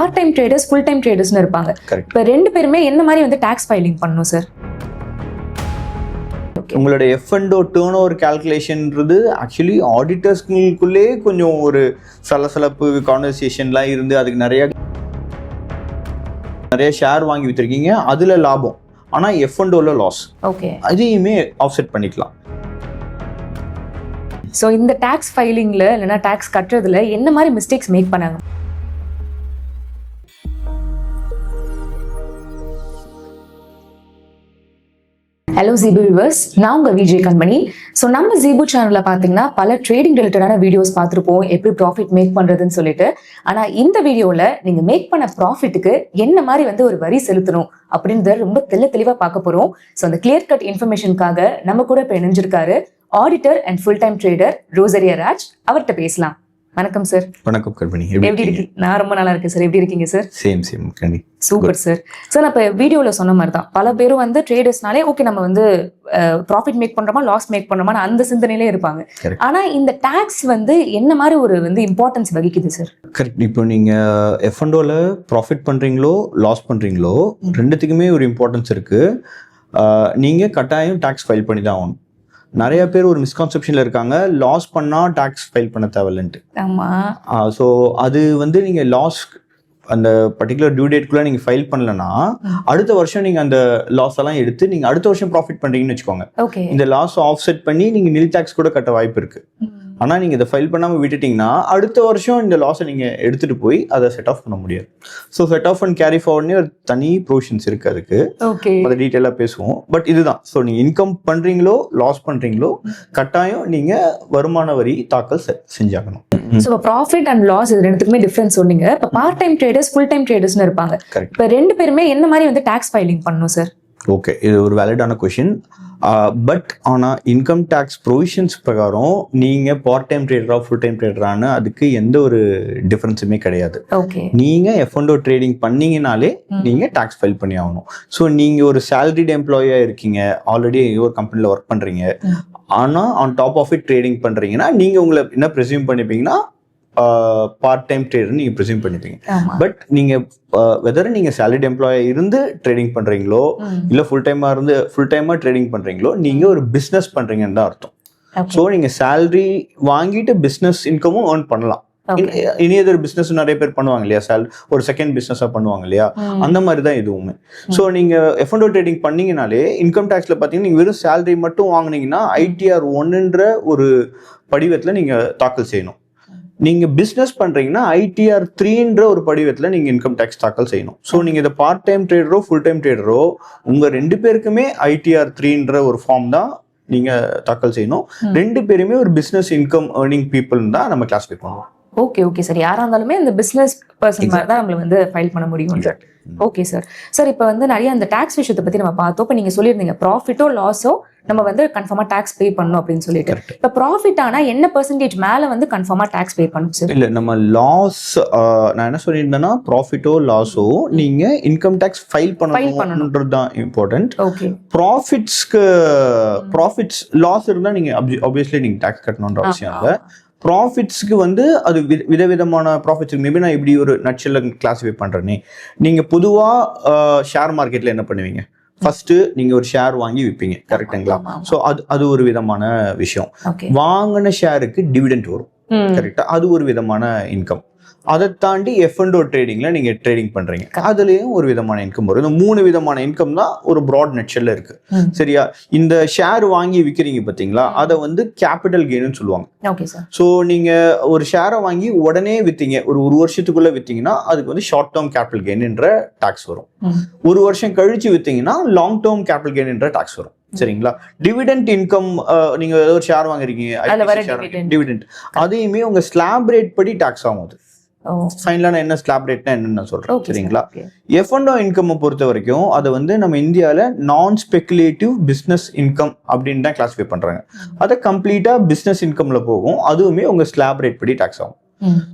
Part time traders, full time ட்ரேடர்ஸ்னு இருப்பாங்க. இப்போ ரெண்டு பேருமே என்ன மாதிரி வந்து டாக்ஸ் ஃபைலிங் பண்ணணும் சார்? உங்களோட F&O டேர்ன் ஓவர் கால்குலேஷன்ன்றது ஆக்சுவலி ஆடிட்டர்ஸ்குள்ளே கொஞ்சம் ஒரு சலசலப்பு கான்வர்சேஷன்லாம் இருந்து அதுக்கு நிறைய ஷேர் வாங்கி வித்துருக்கீங்க, அதுல லாபம், ஆனா F&Oல லாஸ். ஓகே, அதையுமே ஆஃப்செட் பண்ணிக்கலாம். ஸோ இந்த டாக்ஸ் ஃபைலிங்ல இல்லைன்னா டாக்ஸ் கட்டுறதுல என்ன மாதிரி மிஸ்டேக்ஸ் மேக் பண்ணாங்க? ஹலோ ஜீபு வியூவர்ஸ், நான் உங்கள் விஜய் கண்மணி. ஸோ நம்ம ஜீபு சேனலில் பார்த்தீங்கன்னா பல ட்ரேடிங் ரிலேட்டடான வீடியோஸ் பார்த்துருப்போம், எப்படி ப்ராஃபிட் மேக் பண்ணுறதுன்னு சொல்லிட்டு. ஆனால் இந்த வீடியோவில் நீங்கள் மேக் பண்ண ப்ராஃபிட்டுக்கு என்ன மாதிரி வந்து ஒரு வரி செலுத்தணும் அப்படின்றத ரொம்ப தெளிவாக பார்க்க போகிறோம். ஸோ அந்த கிளியர் கட் இன்ஃபர்மேஷனுக்காக நம்ம கூட இப்போ இணைஞ்சிருக்காரு auditor and full time trader Rosaria Raj. அவர்கிட்ட பேசலாம். வணக்கம் சார். வணக்கம் கண்மணி, எப்படி இருக்கீங்க? நான் ரொம்ப நல்லா இருக்கேன் சார். எப்படி இருக்கீங்க சார்? சேம் கண்டி. Super sir. சார், நான் இப்போ வீடியோவில் சொன்ன மாதிரி தான் பல பேரும் வந்து ட்ரேடர்ஸ்னாலே ஓகே நம்ம வந்து ப்ராஃபிட் மேக் பண்ணுறோமா லாஸ் மேக் பண்ணுறோமா அந்த சிந்தனையிலே இருப்பாங்க. ஆனால் இந்த டாக்ஸ் வந்து என்ன மாதிரி ஒரு வந்து இம்பார்ட்டன்ஸ் வகிக்குது சார்? கரெக்ட். இப்போ நீங்கள் F&Oல ப்ராஃபிட் பண்ணுறீங்களோ லாஸ் பண்ணுறீங்களோ ரெண்டுத்துக்குமே ஒரு இம்பார்ட்டன்ஸ் இருக்குது. நீங்கள் கட்டாயம் டாக்ஸ் ஃபைல் பண்ணி தான் ஆகணும். நிறைய பேர் ஒரு மிஸ்கான்செப்ஷன்ல இருக்காங்க, லாஸ் பண்ணா டாக்ஸ் ஃபைல் பண்ண தேவையில்லைன்ட்டு. ஆமா. ஸோ அது வந்து நீங்க லாஸ் அந்த பர்டிகுலர் டியூ டேட்குள்ள நீங்க ஃபைல் பண்ணலன்னா அடுத்த வருஷம் நீங்க அந்த லாஸ் எல்லாம் எடுத்து நீங்க அடுத்த வருஷம் ப்ராஃபிட் பண்றீங்கன்னு வச்சுக்கோங்க, இந்த லாஸ் ஆஃப்செட் பண்ணி நீங்க நில் டாக்ஸ் கூட கட்ட வாய்ப்பு இருக்கு. ஆனா நீங்க இதை ஃபைல் பண்ணாம விட்டுட்டீங்கன்னா அடுத்த வருஷம் இந்த லாஸை நீங்க எடுத்துட்டு போய் அதை செட் ஆஃப் பண்ண முடியாது. So set off and carry ஃபார்வர்ட்னு ஒரு தனி ப்ரொவிஷன்ஸ் இருக்கு, அதுக்கு அதை டீட்டெயிலாக பேசுவோம். பட் இதுதான், ஸோ நீங்க இன்கம் பண்றீங்களோ லாஸ் பண்றீங்களோ கட்டாயம் நீங்க வருமான வரி தாக்கல் செஞ்சாகணும். ஸோ ப்ராஃபிட் அண்ட் லாஸ் இது ரெண்டுத்துக்குமே டிஃபரன்ஸ் சொன்னீங்க. இப்போ part time traders, full time ட்ரேடர்ஸ்னு இருப்பாங்க. இப்போ ரெண்டு பேருமே என்ன மாதிரி வந்து டாக்ஸ் ஃபைலிங் பண்ணணும் சார்? ஓகே, இது ஒரு வேலிடான கொஷின். பட் ஆனால் இன்கம் டேக்ஸ் ப்ரொவிஷன்ஸ் பிரகாரம் நீங்கள் பார்ட் டைம் ட்ரேடரா ஃபுல் டைம் ட்ரேடரானு அதுக்கு எந்த ஒரு டிஃப்ரென்ஸுமே கிடையாது. நீங்கள் F&O ட்ரேடிங் பண்ணீங்கனாலே நீங்கள் டேக்ஸ் ஃபைல் பண்ணி ஆகணும். ஸோ நீங்கள் ஒரு சேலரிட் எம்ப்ளாயியாக இருக்கீங்க, ஆல்ரெடி ஒரு கம்பெனியில் ஒர்க் பண்ணுறீங்க, ஆனால் on top of it trading பண்ணுறீங்கன்னா நீங்கள் உங்களை என்ன ப்ரெசியூம் பண்ணிப்பீங்கன்னா பார்ட் டைம் ட்ரேடர் நீங்க ப்ரிசூம் பண்ணிப்பீங்க. பட் நீங்க வெதர் நீங்க சேலரிட் எம்ப்ளாயா இருந்து ட்ரேடிங் பண்றீங்களோ இல்ல ஃபுல் டைமா ட்ரேடிங் பண்றீங்களோ நீங்க ஒரு பிசினஸ் பண்றீங்கன்னு தான் அர்த்தம். ஸோ நீங்க சேலரி வாங்கிட்டு பிசினஸ் இன்கமும் ஏர்ன் பண்ணலாம். இனி எதர் பிசினஸ் நிறைய பேர் பண்ணுவாங்க இல்லையா, ஒரு செகண்ட் பிசினஸா பண்ணுவாங்க இல்லையா, அந்த மாதிரி தான் இதுவுமே. ஸோ நீங்க F&O ட்ரேடிங் பண்ணீங்கனாலே இன்கம் டேக்ஸ்ல பாத்தீங்கன்னா நீங்க வெறும் சேலரி மட்டும் வாங்கினீங்கன்னா ITR 1ன்ற ஒரு படிவத்துல நீங்க தாக்கல் செய்யணும். நீங்க பிசினஸ் பண்றீங்கன்னா ITR 3ன்ற ஒரு படிவத்துல நீங்க இன்கம் டேக்ஸ் தாக்கல் செய்யணும். ஸோ நீங்க இதை பார்ட் டைம் ட்ரேடரோ ஃபுல் டைம் ட்ரேடரோ உங்க ரெண்டு பேருக்குமே ITR 3ன்ற ஒரு ஃபார்ம் தான் நீங்க தாக்கல் செய்யணும். ரெண்டு பேருமே ஒரு பிசினஸ் இன்கம் ஏர்னிங் பீப்புள் தான் நம்ம கிளாஸிஃபை பண்ணுவோம். ஓகே சார், யாரா இருந்தாலுமே இந்த பிசினஸ் பர்சன் மாதிரி தான் நம்மள வந்து ஃபைல் பண்ண முடியும். Okay sir. சார், இப்போ வந்து நிறைய அந்த டாக்ஸ் விஷயத்தை பத்தி நம்ம பார்த்தோம். இப்போ நீங்க சொல்லியிருந்தீங்க ப்ராஃபிட்டோ லாஸோ நம்ம வந்து கன்ஃபார்மா டாக்ஸ் பே பண்ணணும் அப்படின்னு சொல்லிட்டு. இப்போ ப்ராஃபிட் ஆனா என்ன பெர்சன்டேஜ் மேல வந்து கன்ஃபார்மா டாக்ஸ் பே பண்ணணும் சார்? இல்ல, நம்ம லாஸ் நான் என்ன சொல்லியிருந்தேன்னா ப்ராஃபிட்டோ லாஸோ நீங்க இன்கம் டாக்ஸ் ஃபைல் பண்ணணும்ன்றது தான் இம்பார்ட்டன்ட். ஓகே. ப்ராஃபிட்ஸ் லாஸ் இருந்தா நீங்க ஆப்வியஸ்லி நீங்க டாக்ஸ் கட்டணும்ன்ற அவசியம் இல்லை. ப்ராஃபிட்ஸ்க்கு வந்து அது விதவிதமான ப்ராஃபிட்ஸ். மேபி நான் இப்படி ஒரு நட்சல்ல கிளாஸிஃபை பண்றேனே, நீங்க பொதுவா ஷேர் மார்க்கெட்ல என்ன பண்ணுவீங்க, ஃபர்ஸ்ட் நீங்க ஒரு ஷேர் வாங்கி விற்பீங்க, கரெக்டுங்களா? ஸோ அது ஒரு விதமான விஷயம். வாங்கின ஷேருக்கு டிவிடெண்ட் வரும், கரெக்டா? அது ஒரு விதமான இன்கம். அதை தாண்டி F&O ட்ரேடிங்ல நீங்க ட்ரேடிங் பண்றீங்க, அதுலயும் ஒரு விதமான இன்கம் வரும். இந்த 3 விதமான இன்கம் தான் ஒரு ப்ராட் நெட்ஷெல்ல இருக்கு, சரியா? இந்த ஷேர் வாங்கி விற்கிறீங்க பாத்தீங்களா, அதை வந்து கேபிட்டல் கெயின்னு சொல்லுவாங்க. ஸோ நீங்க ஒரு ஷேரை வாங்கி உடனே வித்தீங்க, ஒரு வருஷத்துக்குள்ள வித்தீங்கன்னா அதுக்கு வந்து ஷார்ட் டேர்ம் கேபிட்டல் கெயின்ன்ற டாக்ஸ் வரும். ஒரு வருஷம் கழிச்சு வித்தீங்கன்னா லாங் டேர்ம் கேபிட்டல் கெயின்ன்ற டாக்ஸ் வரும், சரிங்களா? டிவிடெண்ட் இன்கம், நீங்க ஏதோ ஒரு ஷேர் வாங்குறீங்க, டிவிடெண்ட் அதையுமே உங்க ஸ்லாப் ரேட் படி டாக்ஸ் ஆகும். ஃபைனலான என்ன ஸ்லாப் ரேட்னா என்னன்னு நான் சொல்றேன், சரிங்களா? F&O இன்கம் பொறுத்த வரைக்கும் அதை வந்து நம்ம இந்தியாவில் நான் ஸ்பெகுலேட்டிவ் பிசினஸ் இன்கம் அப்படின்னு தான் கிளாஸிஃபை பண்றாங்க. அதை கம்ப்ளீட்டா பிசினஸ் இன்கம்ல போகும், அதுவுமே உங்க ஸ்லாப் ரேட் படி டாக்ஸ் ஆகும்.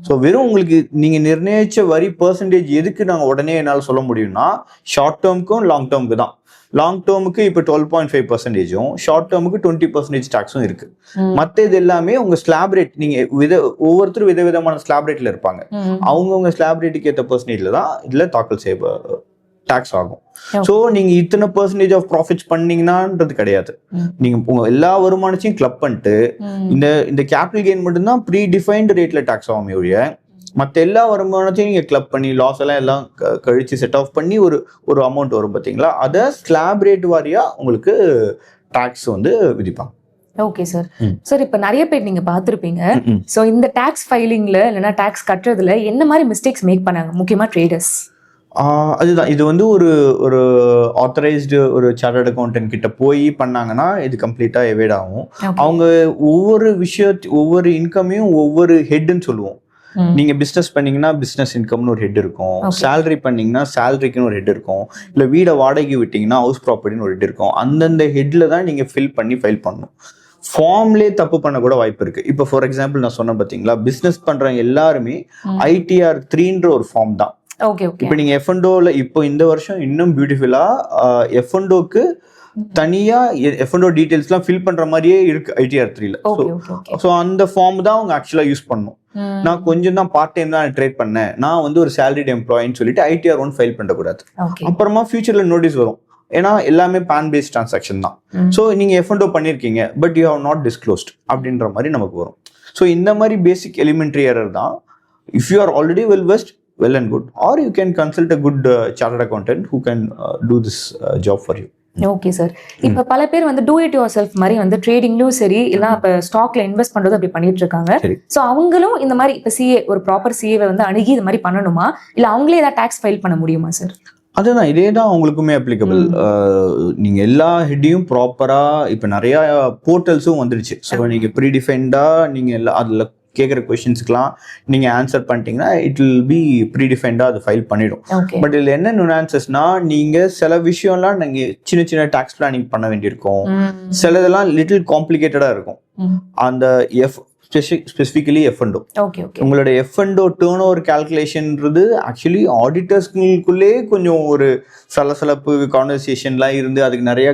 ஸோ வெறும் உங்களுக்கு நீங்க நிர்ணயிச்ச வரி பெர்சன்டேஜ் எதுக்கு நாங்க உடனே என்னால் சொல்ல முடியும்னா ஷார்ட் டேர்முக்கும் லாங் டேர்முக்கு தான். லாங் டேர்முக்கு இப்போ 12.5%, ஷார்ட் டேர்முக்கு 20% டாக்ஸும் இருக்கு. மற்ற இது எல்லாமே உங்க ஸ்லாப் ரேட், நீங்க ஒவ்வொருத்தரும் விதவிதமான ஸ்லாப் ரேட்ல இருப்பாங்க. அவங்கவுங்க ஸ்லாப் ரேட்டுக்கு ஏற்ற பெர்சன்டேஜ்ல தான் இதுல தாக்கல் செய்ய டாக்ஸ் ஆகும். சோ நீங்க இத்தனை பெர்சன்டேஜ் ஆஃப் ப்ராஃபிட்ஸ் பண்ணீங்கன்னான்றது கிடையாது. நீங்க உங்க எல்லா வருமானத்தையும் கிளப் பண்ணிட்டு இந்த கேபிட்டல் கெயின் மட்டும்தான் ப்ரீ டிஃபைன்டு ரேட்ல டாக்ஸ் ஆகும் ஒழிய மற்ற எல்லா வருமானத்தையும் நீங்க கிளப் பண்ணி லாஸ் எல்லாம் கழிச்சு செட் ஆஃப் பண்ணி ஒரு அமௌண்ட் வரும் பார்த்தீங்களா, அதை ஸ்லாப் ரேட் வாரியா உங்களுக்கு டாக்ஸ் வந்து விதிப்பாங்க. Okay sir. சார் இப்போ நிறைய பேர் நீங்க பார்த்துருப்பீங்க. ஸோ இந்த டாக்ஸ் ஃபைலிங்ல இல்லைன்னா டாக்ஸ் கட்டுறதுல என்ன மாதிரி மிஸ்டேக்ஸ் மேக் பண்ணாங்க முக்கியமா ட்ரேடர்ஸ்? அதுதான், இது வந்து ஒரு ஆத்தரைஸ்டு ஒரு சார்ட்டர்ட் அக்கௌண்டன்ட் கிட்ட போய் பண்ணாங்கன்னா இது கம்ப்ளீட்டா எவேட் ஆகும். அவங்க ஒவ்வொரு இன்கமையும் ஒவ்வொரு ஹெட்னு சொல்லுவோம். நீங்க பிசினஸ் பண்ணீங்கன்னா பிசினஸ் இன்கம்னு ஒரு ஹெட் இருக்கும், சேலரி பண்ணீங்கன்னா சேலரிக்குன்னு ஒரு ஹெட் இருக்கும், இல்ல வீடை வாடகைக்கு விட்டீங்கன்னா ஹவுஸ் ப்ராப்பர்ட்டின்னு ஒரு ஹெட் இருக்கும். அந்தந்த ஹெட்ல தான் நீங்க ஃபில் பண்ணி ஃபைல் பண்ணணும். ஃபார்ம்லேயே தப்பு பண்ண கூட வாய்ப்பு இருக்கு. இப்போ ஃபார் எக்ஸாம்பிள் நான் சொன்னேன் பார்த்தீங்களா, பிசினஸ் பண்றவங்க எல்லாருமே ITR 3ன்ற ஒரு ஃபார்ம் தான். இப்போ நீங்க F&Oல இப்போ இந்த வருஷம் இன்னும் பியூட்டிஃபுல்லா F&Oக்கு தனியா F&O டீடைல்ஸ்லாம் ஃபில் பண்ற மாதிரியே இருக்கு ITR 3ல. ஸோ அந்த ஃபார்ம் தான் அவங்க ஆக்சுவலா யூஸ் பண்ணணும். நான் கொஞ்சம் தான் பார்ட் டைம் தான் ட்ரேட் பண்ணேன், நான் வந்து ஒரு சேலரிட் எம்ப்ளாயின்னு சொல்லிட்டு ITR 1 ஃபைல் பண்ணக்கூடாது. அப்புறமா ஃபியூச்சர்ல நோட்டீஸ் வரும். ஏன்னா எல்லாமே பேன் பேஸ்ட் டிரான்சாக்ஷன் தான். ஸோ நீங்க F&O பண்ணிருக்கீங்க but you have not disclosed அப்படின்ற மாதிரி நமக்கு வரும். ஸோ இந்த மாதிரி பேசிக் எலிமெண்ட்ரி எரர் தான். If you are already well versed, well and good, or you can consult a good chartered accountant who can do this job for you. Okay sir. இப்போ பல பேர் வந்து டூ இட் யுவர் செல்ஃப் மாதிரி வந்து ட்ரேடிங்லயும் சரி இல்ல இப்போ ஸ்டாக்ல இன்வெஸ்ட் பண்றது அப்படி பண்ணிட்டு இருக்காங்க. ஸோ அவங்களும் இந்த மாதிரி இப்போ ஒரு ப்ராப்பர் CA வந்து அணுகி இது மாதிரி பண்ணணுமா, இல்ல அவங்களே ஏதாவது டாக்ஸ் ஃபைல் பண்ண முடியுமா சார்? அதுதான், இதே தான் அவங்களுக்குமே அப்ளிகபிள். நீங்க எல்லா ஹெட்டையும் ப்ராப்பரா இப்போ நிறைய போர்ட்டல்ஸும் வந்துருச்சு. ஸோ நீங்க ப்ரீடிஃபைன்டா நீங்க எல்லாம் அதுல கேட்குற கொஸ்டின்ஸ்க்குலாம் நீங்கள் ஆன்சர் பண்ணிட்டீங்கன்னா இட் வில் பி ப்ரீடிஃபைன்டா அது ஃபைல் பண்ணிடும். பட் இதில் என்ன நுனான்சஸ்னா, நீங்கள் சில விஷயம்லாம் நீங்கள் சின்ன சின்ன டாக்ஸ் பிளானிங் பண்ண வேண்டியிருக்கும், சிலதெல்லாம் லிட்டில் காம்ப்ளிகேட்டடாக இருக்கும். அந்த ஸ்பெசிஃபிக்கலி F&O, உங்களோட F&O டேர்ன் ஓவர் கால்குலேஷன்ன்றது ஆக்சுவலி ஆடிட்டர்ஸ்குள்ளே கொஞ்சம் ஒரு சலசலப்பு கான்வர்சேஷன்லாம் இருந்து அதுக்கு நிறைய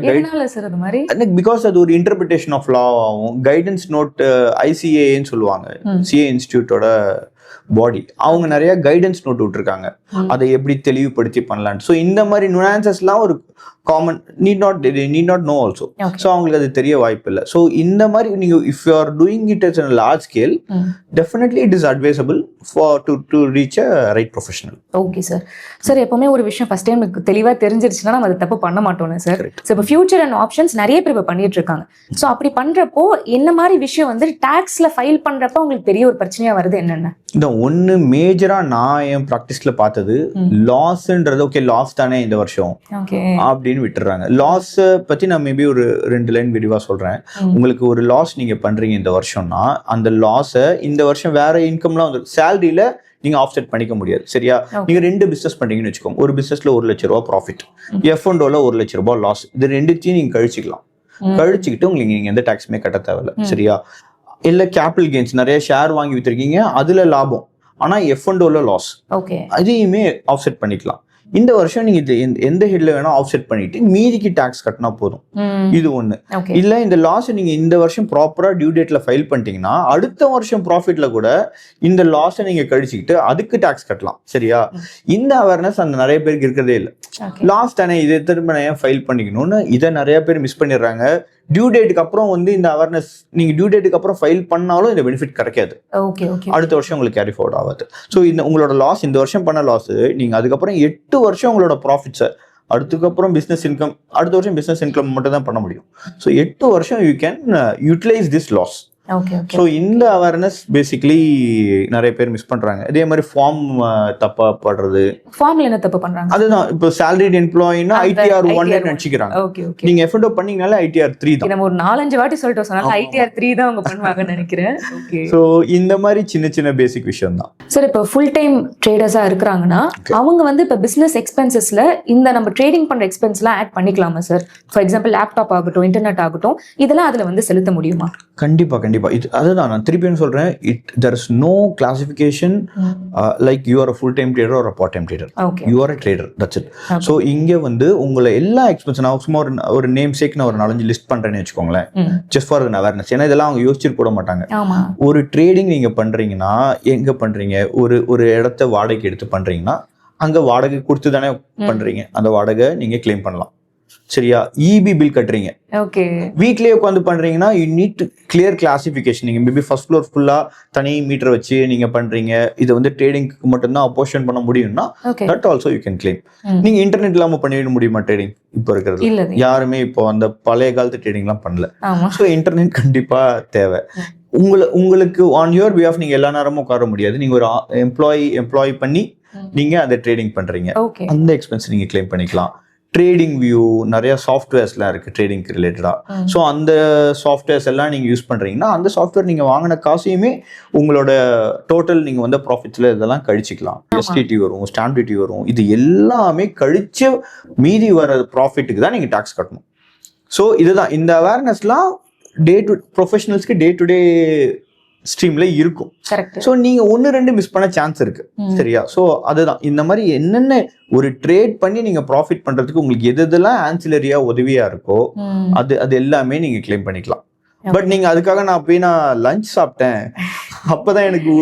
பிகாஸ் அது ஒரு இன்டர்பிரிட்டேஷன் ஆஃப் லா ஆகும். கைடன்ஸ் நோட் ICAன்னு சொல்லுவாங்க, CA இன்ஸ்டிடியூட்டோட பாடி, அவங்க நிறைய கைடன்ஸ் நோட் விட்டுருக்காங்க அதை எப்படி தெளிவுபடுத்தி பண்ணலான்னு. ஸோ இந்த மாதிரி நுனான்சஸ்லாம் ஒரு common need not know also. So அவங்களுக்கு அது தெரிய வாய்ப்பு இல்லை. ஸோ இந்த மாதிரி நீங்க if you are doing it as large scale, definitely it is advisable for to reach a right professional. Okay sir. Sir எப்பவுமே ஒரு விஷயம் ஃபர்ஸ்ட் டைம் தெளிவாக தெரிஞ்சிருச்சுன்னா நம்ம அதை தப்பு பண்ண மாட்டோம் சார். ஸோ இப்போ ஃபியூச்சர் அண்ட் ஆப்ஷன்ஸ் நிறைய பேர் இப்போ பண்ணிட்டு இருக்காங்க. ஸோ அப்படி பண்றப்போ என்ன மாதிரி விஷயம் வந்து டாக்ஸ்ல ஃபைல் பண்றப்போ உங்களுக்கு பெரிய ஒரு பிரச்சனையா வருது என்னென்ன? இந்த ஒன்று மேஜரா நான் என் ப்ராக்டிஸ்ல பார்த்தது, லாஸ்ன்றது ஓகே லாஸ் தானே இந்த வருஷம் அப்படின்னு விட்டுறாங்க. லாஸ் பத்தி நான் மேபி ஒரு 2 லைன் விரிவா சொல்றேன். உங்களுக்கு ஒரு லாஸ் நீங்க பண்றீங்க இந்த வருஷம்னா, அந்த லாஸை இந்த வருஷம் வேற இன்கம்லாம் வந்து சேலரியில நீங்க ஆஃப்செட் பண்ணிக்க முடியாது. சரியா? நீங்க 2 பிசினஸ் பண்றீங்கன்னு வச்சுக்கோங்க. ஒரு பிசினஸ்ல 1 லட்ச ரூபா ப்ராஃபிட், F&Oல 1 லட்ச ரூபாய் லாஸ். இது ரெண்டுத்தையும் நீங்க கழிச்சுக்கலாம். கழிச்சுக்கிட்டு உங்களுக்கு நீங்க எந்த டாக்ஸுமே கட்ட தேவையில்ல. சரியா? இல்ல கேபிட்டல் கெயின்ஸ் நிறைய ஷேர் வாங்கி வித்திருக்கீங்க, அதுல லாபம், ஆனா F&Oல லாஸ், அதையுமே ஆஃப்செட் பண்ணிக்கலாம். இந்த வருஷம் நீங்க எந்த ஹெட்ல வேணா ஆஃப்செட் பண்ணிட்டு மீதிக்கு டாக்ஸ் கட்டினா போதும். இது ஒண்ணு. இல்ல இந்த லாஸ் நீங்க இந்த வருஷம் ப்ராப்பரா டியூ டேட்ல ஃபைல் பண்ணிட்டீங்கன்னா அடுத்த வருஷம் ப்ராஃபிட்ல கூட இந்த லாஸை நீங்க கழிச்சுக்கிட்டு அதுக்கு டாக்ஸ் கட்டலாம். சரியா? இந்த அவேர்னஸ் அந்த நிறைய பேருக்கு இருக்கிறதே இல்லை. லாஸ் தானே, இதை திரும்ப ஏன் ஃபைல் பண்ணிக்கணும்னு இதை நிறைய பேர் மிஸ் பண்ணிடுறாங்க. டியூ டேட்டுக்கு அப்புறம் வந்து இந்த அவேர்னஸ் நீங்க டியூ டேட்டுக்கு அப்புறம் ஃபைல் பண்ணாலும் இந்த பெனிஃபிட் கிடைக்காது. அடுத்த வருஷம் உங்களுக்கு கேரி ஃபார்வர்ட் ஆகாது. ஸோ இந்த உங்களோட லாஸ் இந்த வருஷம் பண்ண லாஸ் நீங்க அதுக்கப்புறம் 8 வருஷம் உங்களோட ப்ராஃபிட்ஸை அடுத்துக்கப்புறம் பிசினஸ் இன்கம், அடுத்த வருஷம் பிசினஸ் இன்கம் மட்டும் தான் பண்ண முடியும். ஸோ 8 வருஷம் you can utilise this loss. So இந்த அவேர்னஸ் பேசிக்கலி நிறைய பேர் மிஸ் பண்றாங்க. இதே மாதிரி ஃபார்ம் தப்பா படுறது. ஃபார்ம்ல என்ன தப்பு பண்றாங்க? அதுதான், இப்போ salaried employee-னா ITR 1 நினைச்சுக்கிறாங்க. நீங்க F&O பண்ணீங்கனால ITR 3 தான். நம்ம ஒரு 4-5 வாட்டி சொல்லிட்டு சொன்னால ITR 3 தான் அவங்க பண்ணுவாங்கன்னு நினைக்கிறேன். ஸோ இந்த மாதிரி சின்ன சின்ன பேசிக் விஷயம் தான். சார் இப்போ ஃபுல் டைம் ட்ரேடர்ஸா இருக்கிறாங்கன்னா அவங்க வந்து இப்போ பிசினஸ் எக்ஸ்பென்சஸ்ல இந்த நம்ம ட்ரேடிங் பண்ற எக்ஸ்பென்ஸ்லாம் ஆட் பண்ணிக்கலாமா சார்? ஃபார் எக்ஸாம்பிள் லேப்டாப் ஆகட்டும், இன்டர்நெட் ஆகட்டும், இதெல்லாம் அதுல வந்து செலுத்த முடியுமா? கண்டிப்பா கண்டிப்பா அதுதான் நான் திருப்பியும் சொல்றேன். there is no classification like you are a full time trader or a part time trader. You are a trader, that's it. So இங்க வந்து உங்களை எல்லா எக்ஸ்பென்ஸ் நான் சும்மா ஒரு நேம் சேக் நான் ஒரு 4-5 லிஸ்ட் பண்றேன்னு வச்சுக்கோங்களேன், just for an awareness. ஏன்னா இதெல்லாம் அவங்க யோசிச்சுட்டு போட மாட்டாங்க. ஒரு ட்ரேடிங் நீங்க பண்றீங்கன்னா எங்க பண்றீங்க, ஒரு இடத்த வாடகைக்கு எடுத்து பண்றீங்கன்னா அங்க வாடகை கொடுத்து தானே பண்றீங்க, அந்த வாடகை நீங்க கிளைம் பண்ணலாம். சரியா? இபி பில் கட்டுறீங்க, வீட்லயே உட்காந்து பண்றீங்கன்னா you need to clear classification. நீங்க மேபி ஃபர்ஸ்ட் ஃப்ளோர் ஃபுல்லா தனி மீட்டர் வச்சு நீங்க பண்றீங்க, இது வந்து ட்ரேடிங்க்கு மட்டும்தான் அப்போர்ஷன் பண்ண முடியும்னா that also you can claim. நீங்க இன்டர்நெட் இல்லாம பண்ணிட முடியுமா ட்ரேடிங்? இப்போ இருக்கிறது யாருமே இப்போ அந்த பழைய காலத்து ட்ரேடிங் எல்லாம் பண்ணல. ஸோ இன்டர்நெட் கண்டிப்பா தேவை. உங்களுக்கு ஆன் யுவர் பிஹாஃப் நீங்க எல்லா நேரமும் உட்கார முடியாது. நீங்க ஒரு எம்ப்ளாயி பண்ணி நீங்க அந்த ட்ரேடிங் பண்றீங்க, அந்த எக்ஸ்பென்ஸ் நீங்க கிளைம் பண்ணிக்கலாம். ட்ரேடிங் வியூ நிறைய சாஃப்ட்வேர்ஸ்லாம் இருக்கு ட்ரேடிங்க்கு ரிலேட்டடா. ஸோ அந்த சாஃப்ட்வேர்ஸ் எல்லாம் நீங்க யூஸ் பண்றீங்கன்னா அந்த சாஃப்ட்வேர் நீங்க வாங்கின காசையுமே உங்களோட டோட்டல் நீங்க வந்து ப்ராஃபிட்ஸ்ல இதெல்லாம் கழிச்சிக்கலாம். எஸ்டிடி வரும், ஸ்டாம்ப் டியூட்டி வரும், இது எல்லாமே கழிச்சு மீதி வர ப்ராஃபிட்டுக்கு தான் நீங்க டாக்ஸ் கட்டணும். ஸோ இதுதான் இந்த அவேர்னஸ்லாம் ப்ரொஃபஷனல்ஸ்க்கு டே டு டே ஸ்ட்ரீம்ல இருக்கும். ஸோ நீங்க 1-2 மிஸ் பண்ண சான்ஸ் இருக்கு. சரியா? ஸோ அதுதான் இந்த மாதிரி என்னென்ன ஒரு ட்ரேட் பண்ணி நீங்க ப்ராஃபிட் பண்றதுக்கு உங்களுக்கு எதெல்லாம் ஆன்சிலரியா உதவியா இருக்கோ அது எல்லாமே நீங்க கிளைம் பண்ணிக்கலாம். பட் நீங்க அதுக்காக நான் லஞ்ச் சாப்பிட்டேன் அப்பதான் எனக்கு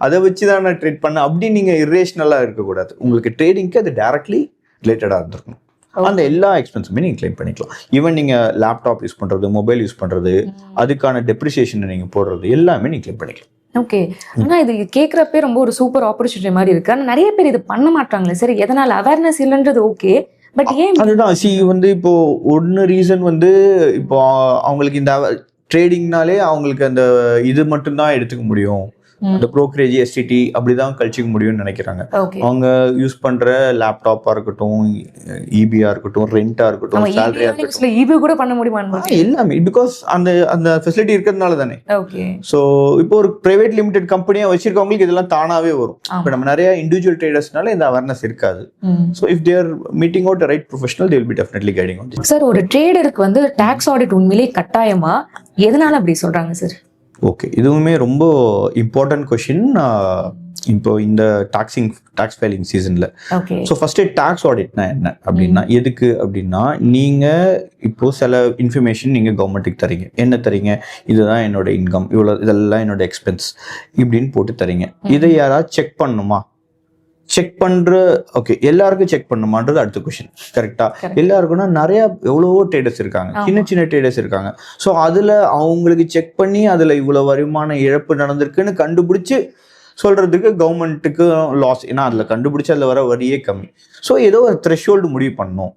அதை வச்சுதான் நான் ட்ரேட் பண்ணேன் அப்படி நீங்க இரேஷனலா இருக்கக்கூடாது. உங்களுக்கு ட்ரேடிங்க்கு அது டைரக்ட்லி ரிலேட்டடா இருந்திருக்கணும். அந்த எல்லா எக்ஸ்பென்ஸுமே நீங்க கிளைம் பண்ணிக்கலாம். ஈவன் நீங்க லேப்டாப் யூஸ் பண்றது, மொபைல் யூஸ் பண்றது, அதுக்கான டெப்ரிசியேஷன் நீங்க போடுறது எல்லாமே நீங்க கிளைம் பண்ணிக்கலாம். ஓகே. ஆனா இது கேட்கறப்பே ரொம்ப ஒரு சூப்பர் ஆப்பர்ச்சுனிட்டி மாதிரி இருக்கு. ஆனா நிறைய பேர் இது பண்ண மாட்டாங்களே. சரி, எதனால அவேர்னஸ் இல்லைன்றது ஓகே, பட் ஏன்? அதுதான் வந்து இப்போ ஒன்னு ரீசன் வந்து இப்போ அவங்களுக்கு இந்த ட்ரேடிங்னாலே அவங்களுக்கு அந்த இது மட்டும்தான் எடுத்துக்க முடியும், அந்த ப்ரோக்கரேஜ் எஸ்டிடி அப்படிதான் கழிச்சிக்க முடியும்னு நினைக்கிறாங்க. அவங்க யூஸ் பண்ற லேப்டாப்பா இருக்கட்டும், இபியா இருக்கட்டும், ரெண்டா இருக்கட்டும், சேலரியா இருக்கட்டும், இபி கூட பண்ண முடியுமா? எல்லாமே பிகாஸ் அந்த ஃபெசிலிட்டி இருக்கிறதுனால தானே. ஸோ இப்போ ஒரு பிரைவேட் லிமிடெட் கம்பெனியா வச்சிருக்கவங்களுக்கு இதெல்லாம் தானாவே வரும். இப்போ நம்ம நிறைய இண்டிவிஜுவல் ட்ரேடர்ஸ்னால இந்த அவேர்னஸ் இருக்காது. So if they are meeting out right professional they will be definitely guiding on this. Sir, ஒரு ட்ரேடருக்கு வந்து டாக்ஸ் ஆடிட் உண்மையிலேயே கட்டாயமா? எதனால அப்படி சொல்றாங்க சார்? ஓகே, இதுவுமே ரொம்ப இம்பார்ட்டன்ட் கொஷின் இப்போ இந்த டாக்ஸ் ஃபைலிங் சீசன்ல. ஸோ ஃபர்ஸ்ட் டாக்ஸ் ஆடிட்னா என்ன அப்படின்னா எதுக்கு அப்படின்னா, நீங்க இப்போ சில இன்ஃபர்மேஷன் நீங்க கவர்மெண்ட்டுக்கு தரீங்க. என்ன தரீங்க? இதுதான் என்னோட இன்கம், இதெல்லாம் என்னோட எக்ஸ்பென்ஸ் இப்படின்னு போட்டு தரீங்க. இதை யாராவது செக் பண்ணுமா? செக் பண்ற ஓகே, எல்லாருக்கும் செக் பண்ணுமான்றது அடுத்த கொஸ்டின். கரெக்டா? எல்லாருக்கும்னா நிறைய எவ்வளவோ ட்ரேடர்ஸ் இருக்காங்க, சின்ன ட்ரேடர்ஸ் இருக்காங்க. ஸோ அதுல அவங்களுக்கு செக் பண்ணி அதுல இவ்வளவு வருமான இழப்பு நடந்திருக்குன்னு கண்டுபிடிச்சு சொல்றதுக்கு கவர்மெண்ட்டுக்கு லாஸ். ஏன்னா அதுல கண்டுபிடிச்சு அதுல வர வரியே கம்மி. ஸோ ஏதோ ஒரு த்ரெஷ்ஹோல்டு முடிவு பண்ணணும்.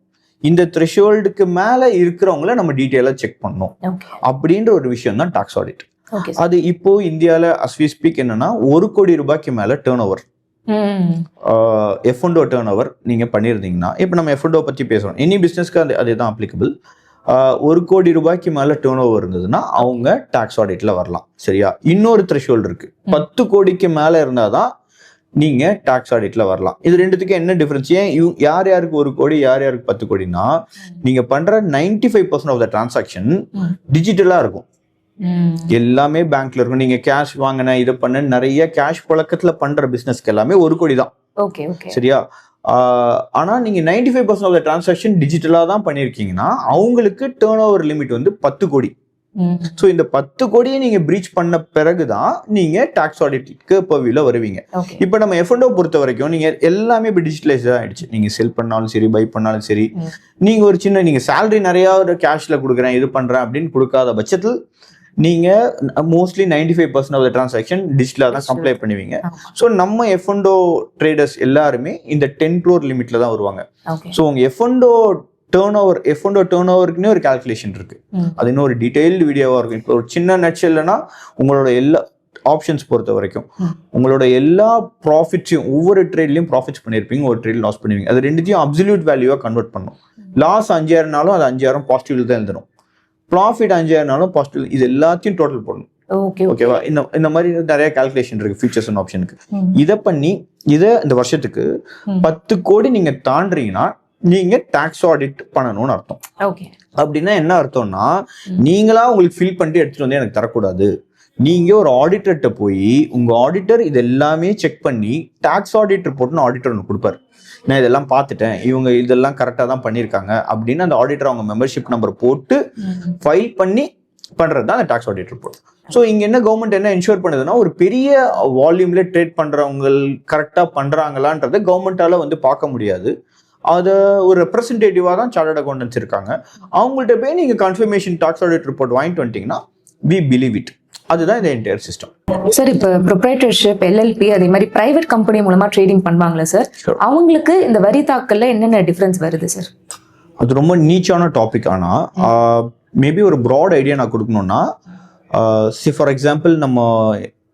இந்த த்ரெஷ்ஹோல்டுக்கு மேல இருக்கிறவங்கள நம்ம டீட்டெயிலா செக் பண்ணணும் அப்படின்ற ஒரு விஷயம் தான் டாக்ஸ் ஆடிட். அது இப்போ இந்தியால as we speak என்னன்னா 1 கோடி ரூபாய்க்கு மேல turn over, F&O turn over நீங்க பண்ணிருந்தீங்கன்னா, இப்போ நம்ம F&O பத்தி பேசுறோம், எனி பிசினஸ்க்கு அதே தான் அப்ளிகபிள். 1 கோடி ரூபாய்க்கு மேல டர்ன் ஓவர் இருந்ததுன்னா அவங்க டாக்ஸ் ஆடிட்ல வரலாம். சரியா? இன்னொரு த்ரெஷ்ஹோல்டு இருக்கு, 10 கோடிக்கு மேல இருந்தாதான் நீங்க டாக்ஸ் ஆடிட்ல வரலாம். இது ரெண்டுத்துக்கு என்ன டிஃபரன்ஸ்? ஏன் யார் யாருக்கு 1 கோடி, யார் யாருக்கு 10 கோடினா, நீங்க பண்ற 95% ஆஃப் த டிரான்சாக்ஷன் டிஜிட்டலா இருக்கும். எல்லாமே பேங்க்ல இருக்கும். நீங்க கேஷ் வாங்கின இதை பண்ண நிறைய கேஷ் புழக்கத்துல பண்ற பிசினஸ்க்கு எல்லாமே 1 கோடி தான். சரியா? ஆனா நீங்க 95% ஆஃப் த டிரான்சாக்ஷன் டிஜிட்டலா தான் பண்ணிருக்கீங்கன்னா அவங்களுக்கு டர்ன் ஓவர் லிமிட் வந்து 10 கோடி. ஸோ இந்த 10 கோடியை நீங்க பிரீச் பண்ண பிறகுதான் நீங்க டாக்ஸ் ஆடிட்க்கு பர்வியூல வருவீங்க. இப்போ நம்ம F&O பொறுத்த வரைக்கும் நீங்க எல்லாமே இப்போ டிஜிட்டலைஸ் ஆயிடுச்சு. நீங்க செல் பண்ணாலும் சரி, பை பண்ணாலும் சரி, நீங்க ஒரு சின்ன நீங்க சேலரி நிறைய ஒரு கேஷ்ல கொடுக்குறேன், இது பண்றேன் அப்படின்னு கொடுக்காத பட்சத்தில் நீங்க மோஸ்ட்லி 95% ஆஃப் த டிரான்சாக்ஷன் டிஜிட்டலா தான் கம்ப்ளை பண்ணுவீங்க. ஸோ நம்ம F&O ட்ரேடர்ஸ் எல்லாருமே இந்த 10 crore லிமிட்ல தான் வருவாங்க. ஸோ உங்க F&O டர்ன் ஓவருக்குன்னே ஒரு கால்குலேஷன் இருக்கு. அது இன்னும் ஒரு டீடைல்டு வீடியோவா இருக்கும். இப்போ ஒரு சின்ன நட்சல்னா உங்களோட எல்லா ஆப்ஷன்ஸ் பொறுத்த வரைக்கும் உங்களோட எல்லா ப்ராஃபிட்ஸையும் ஒவ்வொரு ட்ரேட்லயும் ப்ராஃபிட்ஸ் பண்ணிருப்பீங்க, ஒரு ட்ரேட் லாஸ் பண்ணுவீங்க. அது ரெண்டுத்தையும் அப்சல்யூட் வேல்யூவா கன்வெர்ட் பண்ணும். லாஸ் 5000நாலும் அது 5000 பாசிட்டிவ்ல தான் எழுதணும், ப்ராஃபிட் 5000நாலும் பாசிட்டிவ். இது எல்லாத்தையும் டோட்டல் பண்ணணும். ஓகேவா? இந்த மாதிரி நிறைய கால்குலேஷன் இருக்கு ஃபியூச்சர்ஸ் அண்ட் ஆப்ஷனுக்கு. இதை பண்ணி இந்த வருஷத்துக்கு 10 கோடி நீங்க தாண்டீங்கன்னா நீங்க டாக்ஸ் ஆடிட் பண்ணணும்னு அர்த்தம். அப்படின்னா என்ன அர்த்தம்னா, நீங்களா உங்களுக்கு ஃபில் பண்ணிட்டு எடுத்துட்டு வந்து எனக்கு தரக்கூடாது, நீங்க ஒரு ஆடிட்டர்கிட்ட போய் உங்க ஆடிட்டர் இது எல்லாமே செக் பண்ணி டாக்ஸ் ஆடிட் ரிப்போர்ட்னு ஆடிட்டர் ஒன்று கொடுப்பாரு. நான் இதெல்லாம் பார்த்துட்டேன், இவங்க இதெல்லாம் கரெக்டாக தான் பண்ணியிருக்காங்க அப்படின்னு அந்த ஆடிட்டர் அவங்க மெம்பர்ஷிப் நம்பர் போட்டு ஃபைல் பண்ணி பண்றது தான் அந்த டாக்ஸ் ஆடிட் ரிப்போர்ட். ஸோ இங்க என்ன கவர்மெண்ட் என்ன என்ஷூர் பண்ணுதுன்னா, ஒரு பெரிய வால்யூம்ல ட்ரேட் பண்றவங்க கரெக்டாக பண்றாங்களான்றதை கவர்மெண்டால வந்து பார்க்க முடியாது. அதை ஒரு ரெப்ரஸன்டேட்டிவாக தான் சார்ட்டர்ட் அக்கௌண்டன்ஸ் இருக்காங்க. அவங்கள்ட்ட போய் நீங்கள் கன்ஃபர்மேஷன் டாக்ஸ் ஆடிட் ரிப்போர்ட் வாங்கிட்டு வந்துட்டீங்கன்னா வி பிலீவ் இட். அதுதான் இந்த என்டையர் சிஸ்டம். சார், இப்போ ப்ரொப்ரைட்டர்ஷிப், எல்எல்பி, அதே மாதிரி பிரைவேட் கம்பெனி மூலமா ட்ரேடிங் பண்ணுவாங்களா சார்? அவங்களுக்கு இந்த வரி தாக்கல்ல என்னென்ன டிஃபரன்ஸ் வருது சார்? அது ரொம்ப நீச்சான டாபிக். ஆனால் மேபி ஒரு ப்ராட் ஐடியா நான் கொடுக்கணும்னா, ஃபார் எக்ஸாம்பிள் நம்ம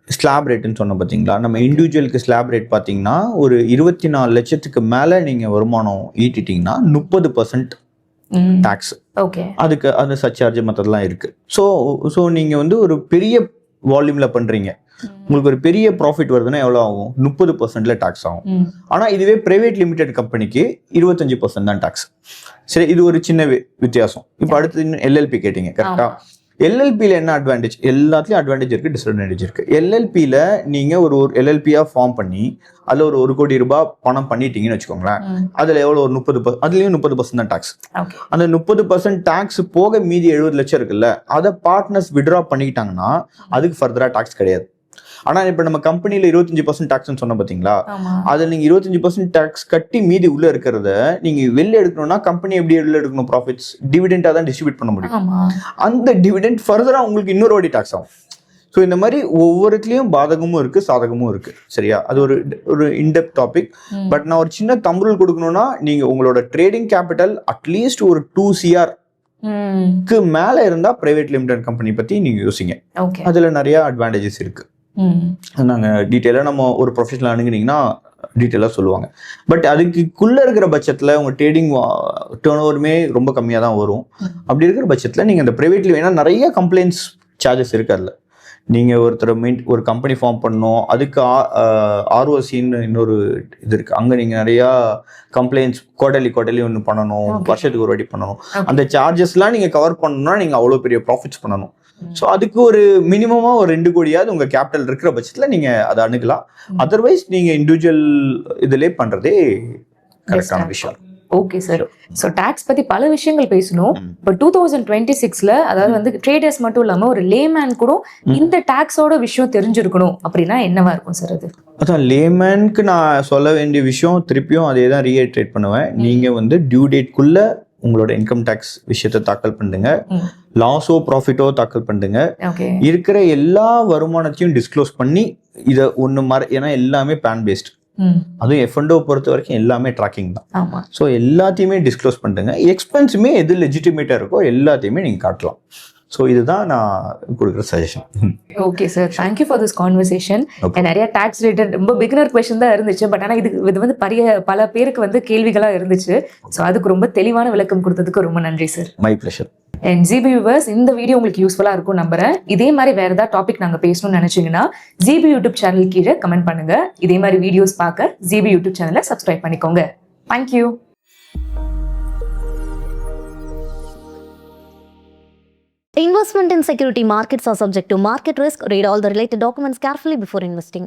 ஸ்லாப் ரேட்டுன்னு சொன்னோம் பார்த்தீங்களா, நம்ம இண்டிவிஜுவலுக்கு ஸ்லாப் ரேட் பார்த்தீங்கன்னா ஒரு 24 லட்சத்துக்கு மேலே நீங்கள் வருமானம் ஈட்டிட்டீங்கன்னா 30% டாக்ஸ். ஓகே, அதுக்கு அந்த சர்சார்ஜ் மற்றதெல்லாம் இருக்கு. ஸோ நீங்கள் வந்து ஒரு பெரிய வால்யூமில் பண்ணுறீங்க, உங்களுக்கு ஒரு பெரிய ப்ராஃபிட் வருதுன்னா எவ்வளோ ஆகும்? 30%ல டாக்ஸ் ஆகும். ஆனால் இதுவே பிரைவேட் லிமிடெட் கம்பெனிக்கு 25% தான் டாக்ஸ். சரி, இது ஒரு சின்ன வித்தியாசம். இப்போ அடுத்து எல்எல்பி கேட்டீங்க, கரெக்டா? எல்எல்பியில் என்ன அட்வான்டேஜ்? எல்லாத்துலேயும் அட்வான்டேஜ் இருக்குது, டிஸ்அட்வான்டேஜ் இருக்குது. எல்எல்பியில் நீங்கள் ஒரு எல்எல்பியாக ஃபார்ம் பண்ணி அதில் ஒரு 1 கோடி ரூபாய் பணம் பண்ணிட்டீங்கன்னு வச்சுக்கோங்களேன். அதில் எவ்வளோ? ஒரு 30%. அதுலேயும் 30% தான் டாக்ஸ். அந்த 30% டாக்ஸ் போக மீதி 70 லட்சம் இருக்குல்ல, அதை பார்ட்னர்ஸ் விட்ரா பண்ணிக்கிட்டாங்கன்னா அதுக்கு ஃபர்தராக டாக்ஸ் கிடையாது. ஆனால் இப்போ நம்ம கம்பெனியில் 25% டாக்ஸ்ன்னு சொன்ன பார்த்தீங்களா, அதில் நீங்கள் 25% டாக்ஸ் கட்டி மீதி உள்ளே இருக்கிறத நீங்கள் வெளில எடுக்கணும்னா கம்பெனி எப்படி வெளில எடுக்கணும்? ப்ராஃபிட்ஸ் டிவிடெண்டாக தான் டிஸ்ட்ரிபியூட் பண்ண முடியும். அந்த டிவிடெண்ட் ஃபர்தராக உங்களுக்கு இன்னொரு வாட்டி டாக்ஸ் ஆகும். ஸோ இந்த மாதிரி ஒவ்வொருத்துலேயும் பாதகமும் இருக்குது, சாதகமும் இருக்குது. சரியா? அது ஒரு இன்டெப்த் டாபிக். பட் நான் ஒரு சின்ன தம்புரல் கொடுக்கணும்னா, நீங்கள் உங்களோட ட்ரேடிங் கேபிட்டல் அட்லீஸ்ட் ஒரு 2 CR க்கு மேலே இருந்தால் பிரைவேட் லிமிடெட் கம்பெனி பற்றி நீங்கள் யோசிங்க. அதில் நிறைய அட்வான்டேஜஸ் இருக்குது. நாங்கள் டீட்டெயிலாக நம்ம ஒரு ப்ரொஃபஷனல் அணுகுனீங்கன்னா டீட்டெயிலாக சொல்லுவாங்க. பட் அதுக்குள்ளே இருக்கிற பட்சத்தில் உங்கள் ட்ரேடிங் டேர்ன் ஓவருமே ரொம்ப கம்மியாக தான் வரும். அப்படி இருக்கிற பட்சத்தில் நீங்கள் அந்த ப்ரைவேட்லி வேணால் நிறைய கம்ப்ளைண்ட்ஸ் சார்ஜஸ் இருக்குது. அதில் நீங்கள் ஒரு கம்பெனி ஃபார்ம் பண்ணணும், அதுக்கு ஆர்ஓசின்னு இன்னொரு இது இருக்குது. அங்கே நீங்கள் நிறையா கம்ப்ளைண்ட்ஸ் குவார்டர்லி ஒன்று பண்ணணும், வருஷத்துக்கு ஒரு வாட்டி பண்ணணும். அந்த சார்ஜஸ்லாம் நீங்கள் கவர் பண்ணணும்னா நீங்கள் அவ்வளோ பெரிய ப்ராஃபிட்ஸ் பண்ணணும். ஸோ அதுக்கு ஒரு மினிமமா ஒரு 2 கோடியாவது உங்க கேபிட்டல் இருக்கிற பட்சத்தில் நீங்க அதை அணுகலாம். அதர்வைஸ் நீங்க இண்டிவிஜுவல் இதுலேயே பண்றதே கரெக்டான விஷயம். Okay sir. ஸோ டாக்ஸ் பத்தி பல விஷயங்கள் பேசணும். இப்போ 2026ல அதாவது வந்து ட்ரேடர்ஸ் மட்டும் இல்லாம ஒரு லேமேன் கூட இந்த டாக்ஸோட விஷயம் தெரிஞ்சிருக்கணும் அப்படின்னா என்னவா இருக்கும் சார்? அது அதான் லேமேனுக்கு நான் சொல்ல வேண்டிய விஷயம், திருப்பியும் அதே தான் ரீஐட்ரேட் பண்ணுவேன். நீங்க வந்து டியூ டேட்குள்ள உங்களோட இன்கம் டேக்ஸ் விஷயத்தை தாக்கல் பண்ணுங்க, லாஸோ ப்ராஃபிட்டோ தாக்கல் பண்ணுங்க. இருக்கிற எல்லா வருமானத்தையும் டிஸ்க்ளோஸ் பண்ணி இதை ஏன்னா எல்லாமே பேன் பேஸ்ட், அதுவும் F&O பொறுத்த வரைக்கும் எல்லாமே ட்ராக்கிங் தான். ஸோ எல்லாத்தையுமே டிஸ்க்ளோஸ் பண்ணுங்க. எக்ஸ்பென்ஸுமே எது லெஜிட்டிமேட்டாக இருக்கோ எல்லாத்தையுமே நீங்கள் காட்டலாம். ஸோ இதுதான் நான் கொடுக்குற suggestion. Okay sir, thank you for this conversation. நிறைய டாக்ஸ் ரிலேட்டட் ரொம்ப பிகினர் கொஸ்டின் தான் இருந்துச்சு. பட் ஆனால் இது வந்து பல பேருக்கு வந்து கேள்விகளாக இருந்துச்சு. ஸோ அதுக்கு ரொம்ப தெளிவான விளக்கம் கொடுத்ததுக்கு ரொம்ப நன்றி sir. My pleasure. And GB viewers, இந்த வீடியோ உங்களுக்கு யூஸ்ஃபுல்லாக இருக்கும் நம்புறேன். இதே மாதிரி வேறு ஏதாவது டாபிக் நாங்கள் பேசணும்னு நினச்சிங்கன்னா ஜிபி யூடியூப் சேனல் கீழே கமெண்ட் பண்ணுங்க. இதே மாதிரி வீடியோஸ் பார்க்க ஜிபி யூடியூப் சேனலை சப்ஸ்கிரைப் பண்ணிக்கோங்க. Thank you. Investment in security markets are subject to market risk. Read all the related documents carefully before investing.